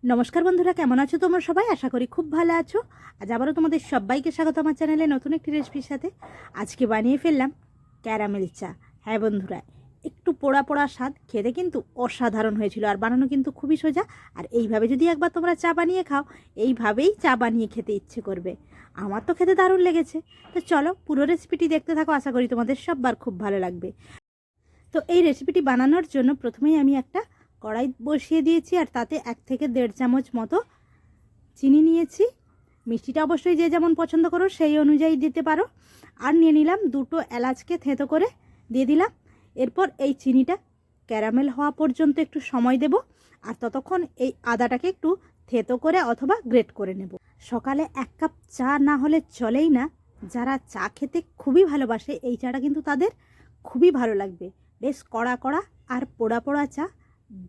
নমস্কার বন্ধুরা, কেমন আছো তোমরা সবাই? আশা করি খুব ভালো আছো। আজ আবারও তোমাদের সবাইকে স্বাগত আমার চ্যানেলে নতুন একটি রেসিপির সাথে। আজকে বানিয়ে ফেললাম ক্যারামেল চা। হ্যাঁ বন্ধুরা, একটু পোড়া পোড়া স্বাদ, খেতে কিন্তু অসাধারণ হয়েছিল আর বানানো কিন্তু খুবই সোজা। আর এইভাবে যদি একবার তোমরা চা বানিয়ে খাও, এইভাবেই চা বানিয়ে খেতে ইচ্ছে করবে। আমার তো খেতে দারুণ লেগেছে। তো চলো পুরো রেসিপিটি দেখতে থাকো, আশা করি তোমাদের সবার খুব ভালো লাগবে। তো এই রেসিপিটি বানানোর জন্য প্রথমেই আমি একটা কড়াই বসিয়ে দিয়েছি আর তাতে 1 থেকে 1.5 চামচ মতো চিনি নিয়েছি। মিষ্টিটা অবশ্যই যে যেমন পছন্দ করো সেই অনুযায়ী দিতে পারো। আর নিয়ে নিলাম 2টো এলাচকে থেঁতো করে দিয়ে দিলাম। এরপর এই চিনিটা ক্যারামেল হওয়া পর্যন্ত একটু সময় দেব। আর ততক্ষণ এই আদাটাকে একটু থেঁতো করে অথবা গ্রেট করে নেব। সকালে 1 কাপ চা না হলে চলেই না। যারা চা খেতে খুবই ভালোবাসে, এই চাটা কিন্তু তাদের খুবই ভালো লাগবে। বেশ কড়া কড়া আর পোড়া পোড়া চা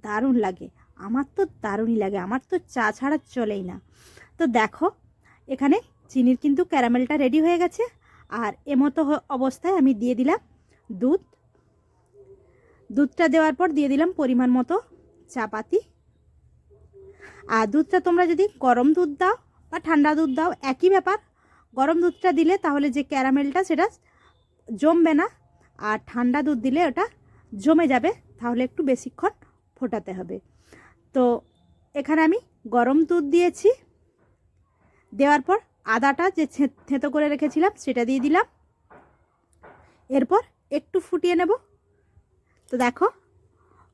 দারুণ লাগে। আমার তো দারুণই লাগে, আমার তো চা ছাড়া চলেই না। তো দেখো, এখানে চিনির কিন্তু ক্যারামেলটা রেডি হয়ে গেছে। আর এমতো অবস্থায় আমি দিয়ে দিলাম দুধটা দেওয়ার পর দিয়ে দিলাম পরিমাণ মতো চা পাতি। আর দুধটা তোমরা যদি গরম দুধ দাও বা ঠান্ডা দুধ দাও একই ব্যাপার। গরম দুধটা দিলে তাহলে যে ক্যারামেলটা সেটা জমবে না, আর ঠান্ডা দুধ দিলে ওটা জমে যাবে, তাহলে একটু বেশিক্ষণ ফোটাতে হবে। তো এখানে আমি গরম দুধ দিয়েছি। দেওয়ার পর আদাটা যে থেঁতো করে রেখেছিলাম সেটা দিয়ে দিলাম। এরপর একটু ফুটিয়ে নেব। তো দেখো,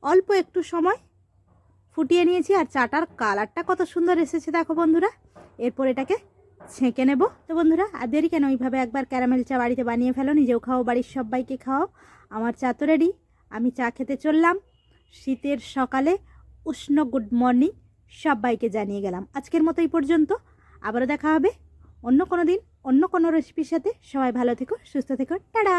অল্প একটু সময় ফুটিয়ে নিয়েছি আর চাটার কালারটা কত সুন্দর এসেছে দেখো বন্ধুরা। এরপর এটাকে ছেঁকে নেব। তো বন্ধুরা, আর দেরি কেন, ওইভাবে একবার ক্যারামেল চা বাড়িতে বানিয়ে ফেলো, নিজেও খাও, বাড়ির সবাইকে খাও। আমার চা তো রেডি, আমি চা খেতে চললাম। শীতের সকালে উষ্ণ গুড মর্নিং সবাইকে জানিয়ে গেলাম। আজকের মতো এই পর্যন্ত, আবারও দেখা হবে অন্য কোনো দিন অন্য কোনো রেসিপির সাথে। সবাই ভালো থেকো, সুস্থ থেকো, টাটা।